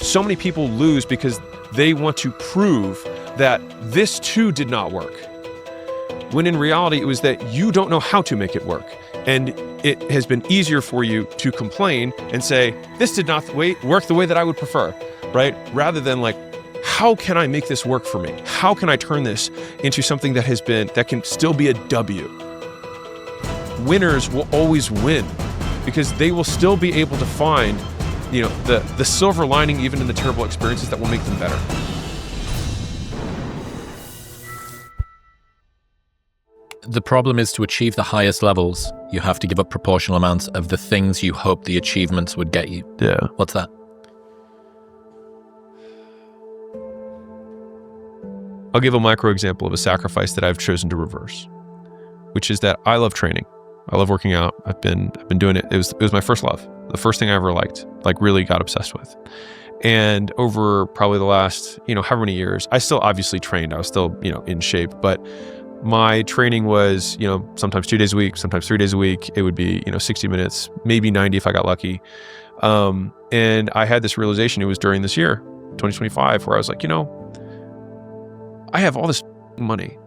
so many people lose because they want to prove that this too did not work. When in reality, it was that you don't know how to make it work. And it has been easier for you to complain and say, this did not work the way that I would prefer, right? Rather than like, how can I make this work for me? How can I turn this into something that can still be a W? Winners will always win because they will still be able to find, the silver lining even in the terrible experiences that will make them better. The problem is, to achieve the highest levels, you have to give up proportional amounts of the things you hope the achievements would get you. Yeah. What's that? I'll give a micro example of a sacrifice that I've chosen to reverse, which is that I love training. I love working out. I've been doing it. It was my first love. The first thing I ever liked, like really got obsessed with. And over probably the last, however many years, I still obviously trained. I was still, in shape, but my training was, sometimes 2 days a week, sometimes 3 days a week. It would be, 60 minutes, maybe 90 if I got lucky. And I had this realization, it was during this year, 2025, where I was like, I have all this money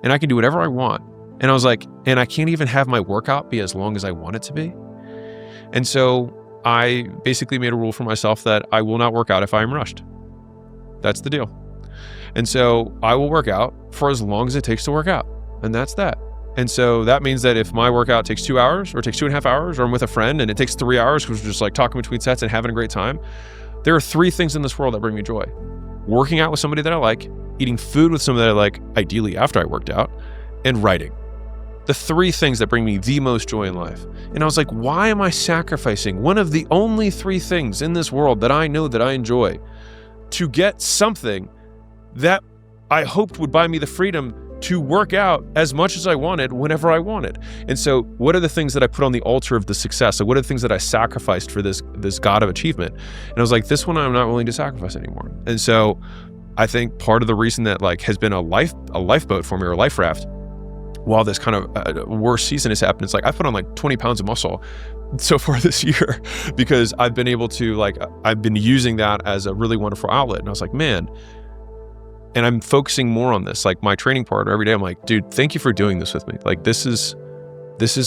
and I can do whatever I want. And I was like, and I can't even have my workout be as long as I want it to be. And so I basically made a rule for myself that I will not work out if I am rushed. That's the deal. And so I will work out for as long as it takes to work out. And that's that. And so that means that if my workout takes 2 hours or takes 2.5 hours, or I'm with a friend and it takes 3 hours because we're just like talking between sets and having a great time, there are 3 things in this world that bring me joy. Working out with somebody that I like, eating food with somebody that I like, ideally after I worked out, and writing. The 3 things that bring me the most joy in life. And I was like, why am I sacrificing one of the only 3 things in this world that I know that I enjoy to get something that I hoped would buy me the freedom to work out as much as I wanted whenever I wanted? And so what are the things that I put on the altar of the success? So what are the things that I sacrificed for this God of achievement? And I was like, this one I'm not willing to sacrifice anymore. And so I think part of the reason that has been a lifeboat for me, or a life raft, while this kind of worst season has happened, it's like I put on 20 pounds of muscle so far this year because I've been able to I've been using that as a really wonderful outlet. And I was like, man, and I'm focusing more on this. Like my training partner every day, I'm like, dude, thank you for doing this with me. Like, this is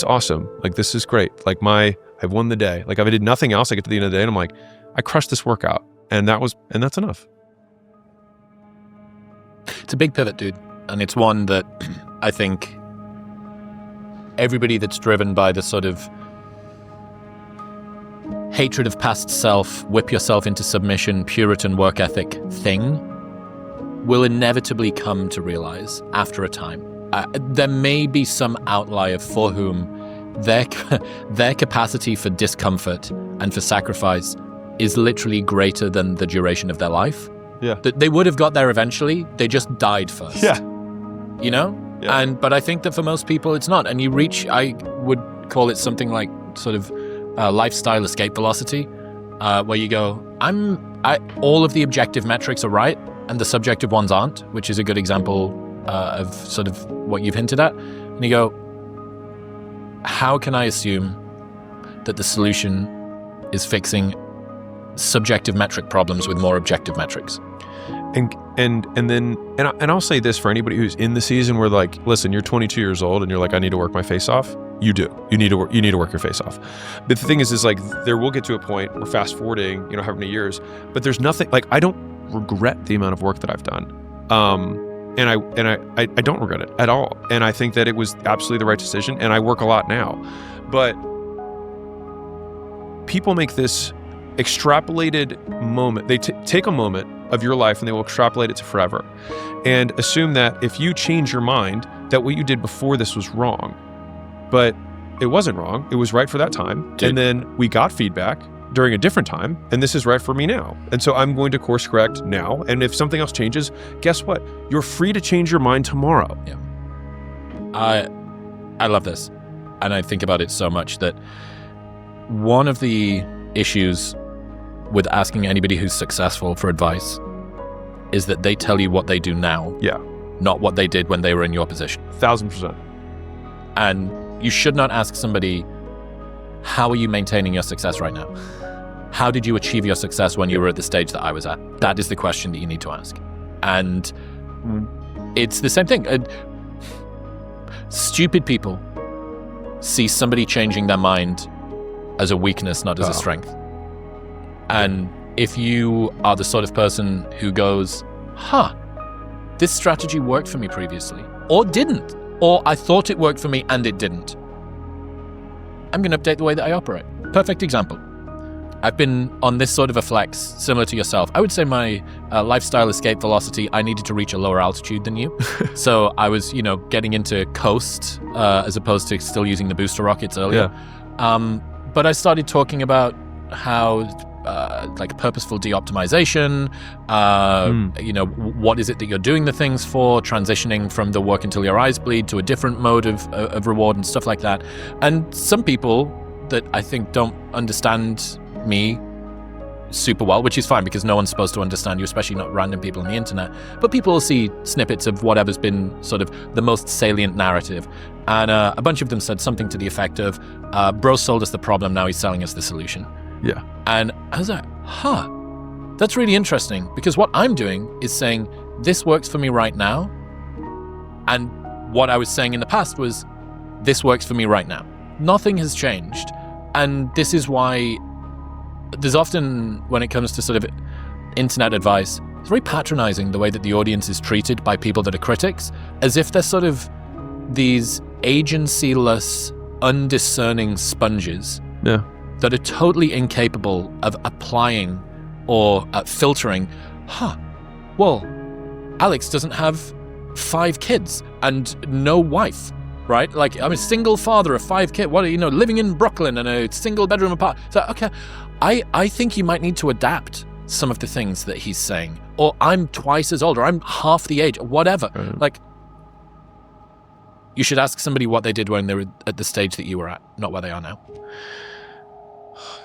awesome. Like, this is great. Like I've won the day. Like if I did nothing else, I get to the end of the day and I'm like, I crushed this workout. And that's enough. It's a big pivot, dude. And it's one that I think everybody that's driven by the sort of hatred of past self, whip yourself into submission, Puritan work ethic thing will inevitably come to realize after a time. There may be some outlier for whom their capacity for discomfort and for sacrifice is literally greater than the duration of their life. Yeah. They would have got there eventually. They just died first. Yeah. Yeah. But I think that for most people it's not. And I would call it something like sort of lifestyle escape velocity, where you go, all of the objective metrics are right and the subjective ones aren't, which is a good example of sort of what you've hinted at. And you go, how can I assume that the solution is fixing subjective metric problems with more objective metrics? And I'll say this for anybody who's in the season where listen, you're 22 years old and you're like, I need to work my face off. You do. You need to work your face off. But the thing is there will get to a point, we're fast forwarding, however many years, but there's nothing, I don't regret the amount of work that I've done. And I don't regret it at all. And I think that it was absolutely the right decision. And I work a lot now, but people make this extrapolated moment. They take a moment of your life and they will extrapolate it to forever and assume that if you change your mind, that what you did before this was wrong. But it wasn't wrong. It was right for that time. Dude. And then we got feedback during a different time, and this is right for me now. And so I'm going to course correct now. And if something else changes, guess what? You're free to change your mind tomorrow. Yeah. I love this. And I think about it so much that one of the issues with asking anybody who's successful for advice is that they tell you what they do now. Yeah. Not what they did when they were in your position. 1000%. And you should not ask somebody, how are you maintaining your success right now? how did you achieve your success when you were at the stage that I was at? That is the question that you need to ask. And it's the same thing. Stupid people see somebody changing their mind as a weakness, not as a strength. And if you are the sort of person who goes, this strategy worked for me previously, or didn't, or I thought it worked for me and it didn't, I'm going to update the way that I operate. Perfect example. I've been on this sort of a flex, similar to yourself. I would say my lifestyle escape velocity, I needed to reach a lower altitude than you. So I was, getting into coast as opposed to still using the booster rockets earlier. Yeah. But I started talking about how like purposeful de-optimization, what is it that you're doing the things for, transitioning from the work until your eyes bleed to a different mode of reward and stuff like that. And some people that I think don't understand me super well, which is fine because no one's supposed to understand you, especially not random people on the internet, but people will see snippets of whatever's been sort of the most salient narrative. And a bunch of them said something to the effect of, bro sold us the problem, now he's selling us the solution. Yeah. And I was like, that's really interesting, because what I'm doing is saying, this works for me right now. And what I was saying in the past was, this works for me right now. Nothing has changed. And this is why there's often, when it comes to sort of internet advice, it's very patronizing the way that the audience is treated by people that are critics, as if they're sort of these agency-less, undiscerning sponges that are totally incapable of applying or filtering, well, Alex doesn't have 5 kids and no wife, right? Like, I'm a single father of 5 kids. What, living in Brooklyn in a single bedroom apartment. So, okay, I think you might need to adapt some of the things that he's saying. Or I'm twice as old, or I'm half the age, or whatever. Right. Like, you should ask somebody what they did when they were at the stage that you were at, not where they are now.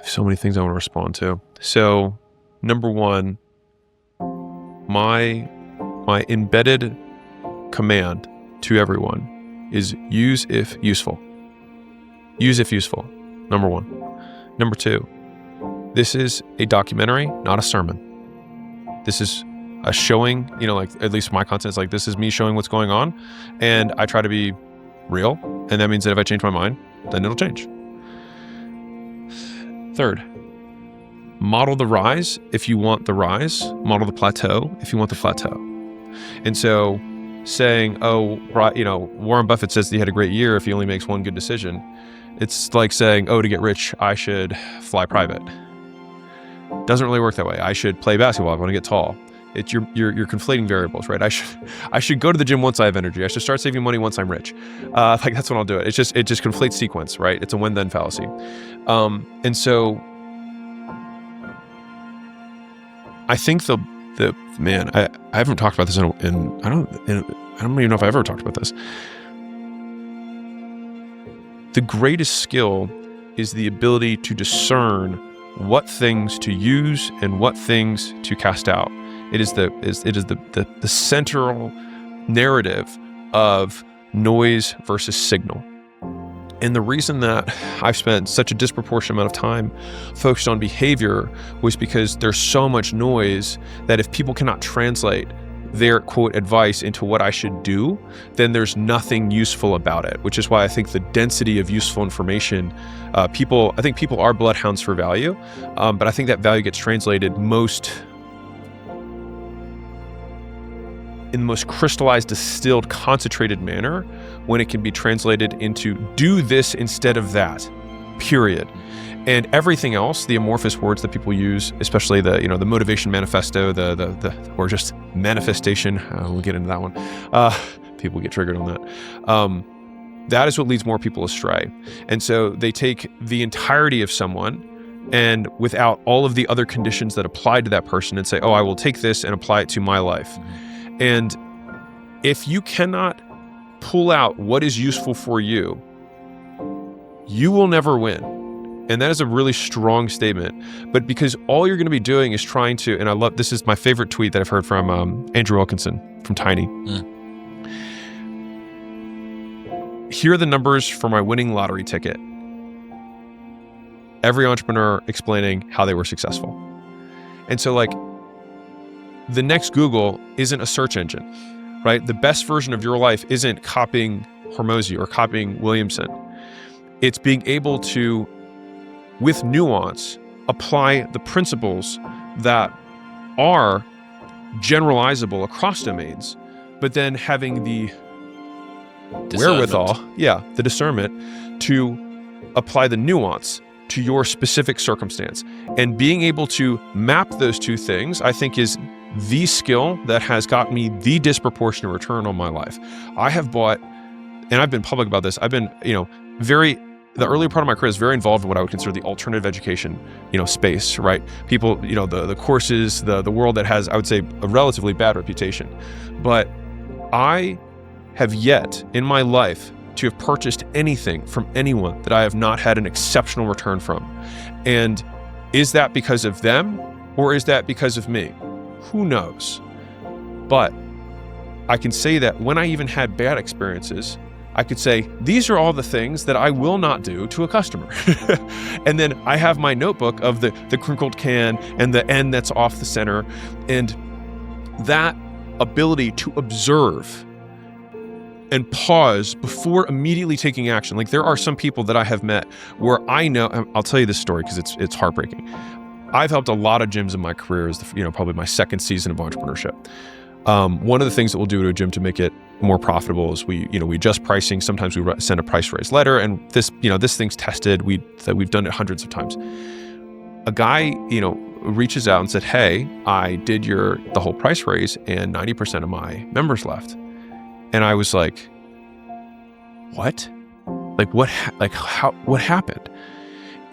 So many things I want to respond to. So, number one, my embedded command to everyone is use if useful. Use if useful, number one. Number two, this is a documentary, not a sermon. This is a showing, like, at least my content is like, this is me showing what's going on, and I try to be real, and that means that if I change my mind, then it'll change. Third, model the rise if you want the rise, model the plateau if you want the plateau. And so saying, Warren Buffett says that he had a great year if he only makes one good decision. It's like saying, to get rich, I should fly private. Doesn't really work that way. I should play basketball if I want to get tall. You're conflating variables, right? I should go to the gym once I have energy. I should start saving money once I'm rich. That's when I'll do it. It just conflates sequence, right? It's a when-then fallacy. And so I think I haven't talked about this in I don't even know if I ever talked about this. The greatest skill is the ability to discern what things to use and what things to cast out. It is the central narrative of noise versus signal. And the reason that I've spent such a disproportionate amount of time focused on behavior was because there's so much noise that if people cannot translate their quote advice into what I should do, then there's nothing useful about it, which is why I think the density of useful information, I think people are bloodhounds for value, but I think that value gets translated in the most crystallized, distilled, concentrated manner when it can be translated into do this instead of that, period. And everything else, the amorphous words that people use, especially the motivation manifesto, or just manifestation, we'll get into that one. People get triggered on that. That is what leads more people astray. And so they take the entirety of someone and without all of the other conditions that apply to that person and say, I will take this and apply it to my life. Mm-hmm. And if you cannot pull out what is useful for you, you will never win. And that is a really strong statement. But because all you're going to be doing is trying to, and I love, this is my favorite tweet that I've heard from Andrew Wilkinson from Tiny. Here are the numbers for my winning lottery ticket. every entrepreneur explaining how they were successful. And so like the next Google isn't a search engine, right? The best version of your life isn't copying Hormozi or copying Williamson. It's being able to, with nuance, apply the principles that are generalizable across domains, but then having the wherewithal, the discernment to apply the nuance to your specific circumstance. And being able to map those two things, I think, is the skill that has got me the disproportionate return on my life. I have bought, and I've been public about this, I've been, the early part of my career is very involved in what I would consider the alternative education, space, right? People, the courses, the world that has, I would say, a relatively bad reputation. But I have yet in my life to have purchased anything from anyone that I have not had an exceptional return from. And is that because of them or is that because of me? Who knows? But I can say that when I even had bad experiences, I could say, these are all the things that I will not do to a customer. And then I have my notebook of the crinkled can and the end that's off the center. And that ability to observe and pause before immediately taking action. Like there are some people that I have met where I know, I'll tell you this story because it's heartbreaking. I've helped a lot of gyms in my career as probably my second season of entrepreneurship. One of the things that we'll do to a gym to make it more profitable is we adjust pricing. Sometimes we send a price raise letter, and this thing's tested. We've done it hundreds of times. A guy, reaches out and said, "Hey, I did the whole price raise, and 90% of my members left." And I was like, "What? What happened?"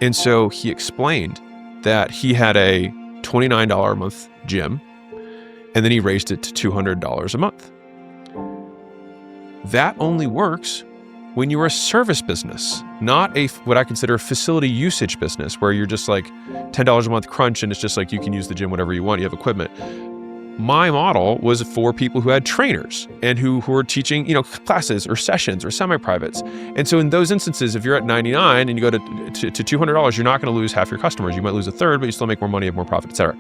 And so he explained that he had a $29 a month gym, and then he raised it to $200 a month. That only works when you're a service business, not what I consider a facility usage business, where you're just like $10 a month crunch and it's just like you can use the gym whatever you want, you have equipment. My model was for people who had trainers and who were teaching, classes or sessions or semi-privates. And so in those instances, if you're at $99 and you go to $200, you're not going to lose half your customers. You might lose a third, but you still make more money, have more profit, et cetera.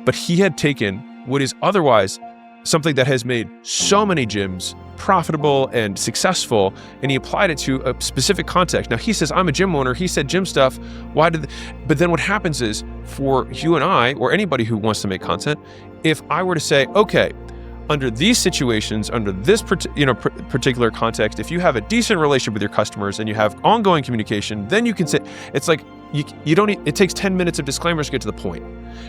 But he had taken what is otherwise something that has made so many gyms profitable and successful, and he applied it to a specific context. Now he says, I'm a gym owner. He said gym stuff. But then what happens is, for you and I, or anybody who wants to make content, if I were to say, okay, under these situations, under this particular context, if you have a decent relationship with your customers and you have ongoing communication, then you can say, it's like, you don't need, it takes 10 minutes of disclaimers to get to the point,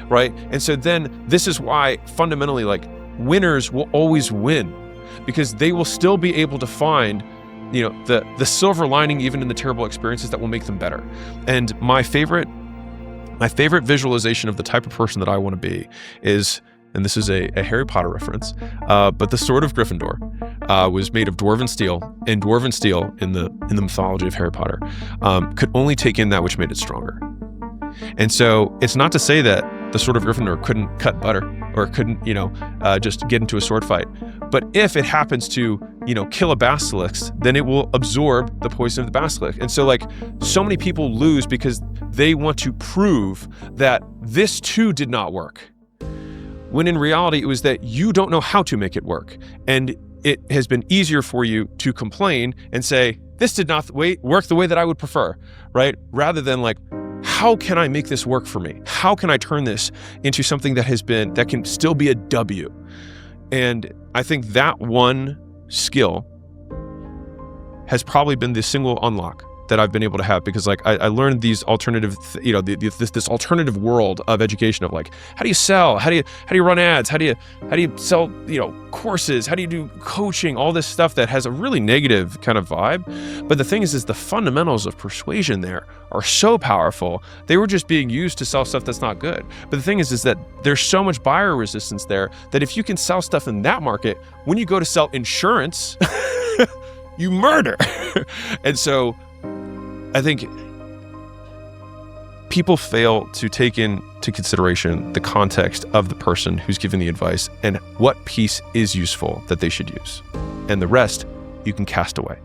right? And so then this is why fundamentally, like, winners will always win, because they will still be able to find, the silver lining even in the terrible experiences that will make them better. And my favorite visualization of the type of person that I want to be is, and this is a Harry Potter reference, but the Sword of Gryffindor was made of dwarven steel, and dwarven steel in the mythology of Harry Potter could only take in that which made it stronger. And so it's not to say that the Sword of Gryffindor couldn't cut butter or couldn't, just get into a sword fight. But if it happens to, kill a basilisk, then it will absorb the poison of the basilisk. And so, so many people lose because they want to prove that this too did not work, when in reality it was that you don't know how to make it work. And it has been easier for you to complain and say, this did not work the way that I would prefer, right? Rather than how can I make this work for me? How can I turn this into something that can still be a W? And I think that one skill has probably been the single unlock that I've been able to have, because I learned these alternative, this alternative world of education of how do you sell? How do you run ads? How do you sell, courses? How do you do coaching? All this stuff that has a really negative kind of vibe. But the thing is the fundamentals of persuasion there are so powerful. They were just being used to sell stuff that's not good. But the thing is that there's so much buyer resistance there that if you can sell stuff in that market, when you go to sell insurance, you murder. And so I think people fail to take into consideration the context of the person who's giving the advice and what piece is useful that they should use. And the rest you can cast away.